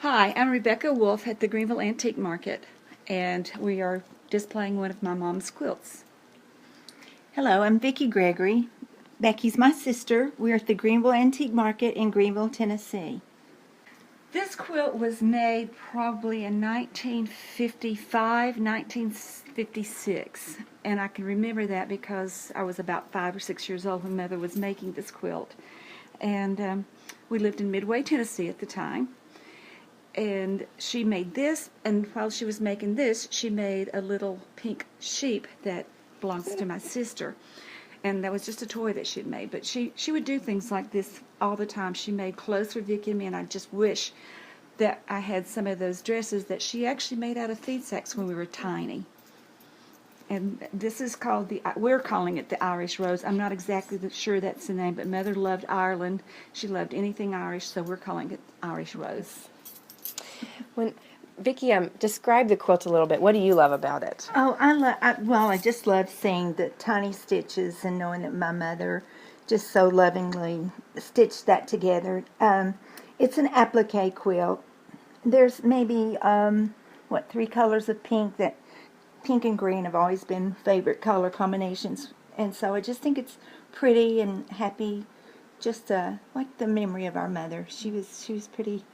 Hi, I'm Rebecca Wolfe at the Greeneville Antique Market, and we are displaying one of my mom's quilts. Hello, I'm Vickie Gregory. Becky's my sister. We're at the Greeneville Antique Market in Greeneville, Tennessee. This quilt was made probably in 1955, 1956, and I can remember that because I was about 5 or 6 years old when Mother was making this quilt. And we lived in Midway, Tennessee at the time. And she made this, and while she was making this, she made a little pink sheep that belongs to my sister. And that was just a toy that she had made. But she would do things like this all the time. She made clothes for Vickie and me, and I just wish that I had some of those dresses that she actually made out of feed sacks when we were tiny. And this is called we're calling it the Irish Rose. I'm not exactly sure that's the name, but Mother loved Ireland. She loved anything Irish, so we're calling it Irish Rose. Vickie, describe the quilt a little bit. What do you love about it? Oh, I just love seeing the tiny stitches and knowing that my mother just so lovingly stitched that together. It's an applique quilt. There's maybe, 3 colors of pink. That pink and green have always been favorite color combinations. And so I just think it's pretty and happy, just like the memory of our mother. She was pretty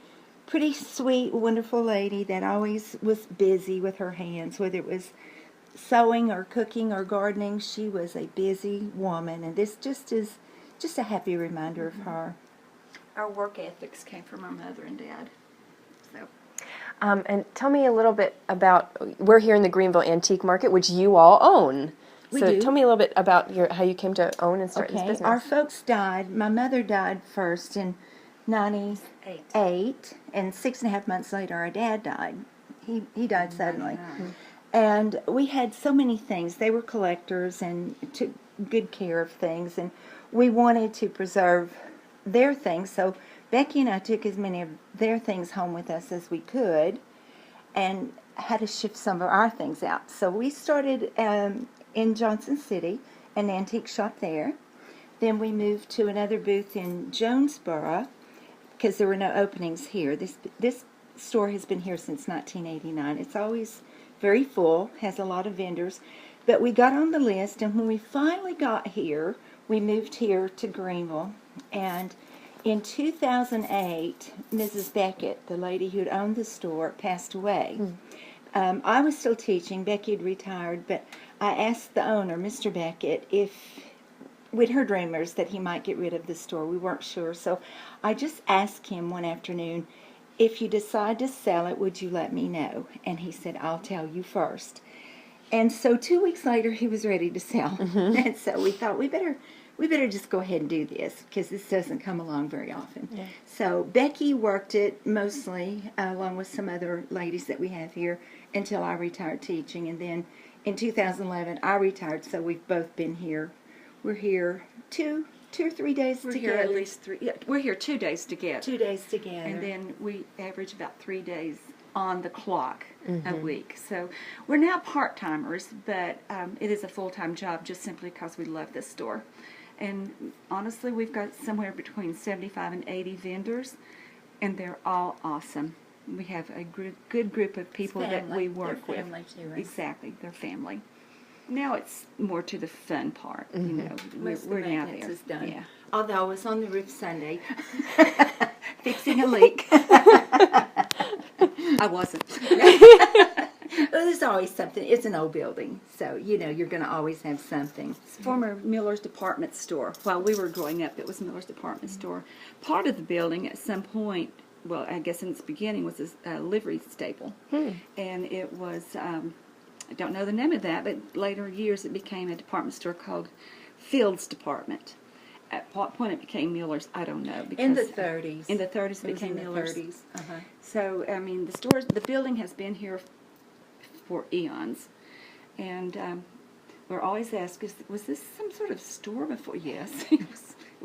sweet, wonderful lady that always was busy with her hands, whether it was sewing or cooking or gardening. She was a busy woman, and this just is just a happy reminder of her. Our work ethics came from our mother and dad. So. And tell me a little bit about, we're here in the Greeneville Antique Market, which you all own. We so do. Tell me a little bit about how you came to own and start this business. Our folks died. My mother died first in 98, and 6.5 months later our dad died. He died suddenly. And we had so many things. They were collectors and took good care of things, and we wanted to preserve their things. So Becky and I took as many of their things home with us as we could and had to shift some of our things out. So we started in Johnson City, an antique shop there. Then we moved to another booth in Jonesboro because there were no openings here. This store has been here since 1989. It's always very full, has a lot of vendors. But we got on the list, and when we finally got here, we moved here to Greeneville. And in 2008, Mrs. Beckett, the lady who'd owned the store, passed away. I was still teaching. Becky had retired, but I asked the owner, Mr. Beckett, if we'd heard rumors that he might get rid of the store. We weren't sure, so I just asked him one afternoon, if you decide to sell it, would you let me know? And he said, I'll tell you first. And so 2 weeks later, he was ready to sell. And so we thought we better just go ahead and do this, because this doesn't come along very often. Yeah. So Becky worked it mostly, along with some other ladies that we have here, until I retired teaching. And then in 2011, I retired, so we've both been here. We're here two or 3 days We're together. here at least 3. Yeah, we're here 2 days together. 2 days together. And then we average about 3 days on the clock a week. So we're now part-timers, but it is a full-time job just simply because we love this store. And honestly, we've got somewhere between 75 and 80 vendors, and they're all awesome. We have a good group of people that we work with. Family too, right? Exactly, they're family. Now it's more to the fun part, you know. Most We're of the now maintenance there. is done. Yeah. Although I was on the roof Sunday fixing a leak. I wasn't. Well, there's always something. It's an old building, so you're going to always have something. Former Miller's Department Store. While we were growing up, it was Miller's Department Store. Part of the building at some point, well, I guess in its beginning, was a livery stable. And it was, I don't know the name of that, but later years it became a department store called Fields Department. At what point it became Miller's, I don't know. Because In the 30s. In the 30s it became Miller's. 30s. So, I mean, the building has been here for eons. And we're always asked, was this some sort of store before? Yes, it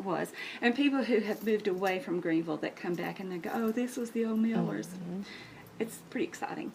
was. And people who have moved away from Greeneville that come back and they go, oh, this was the old Miller's. It's pretty exciting.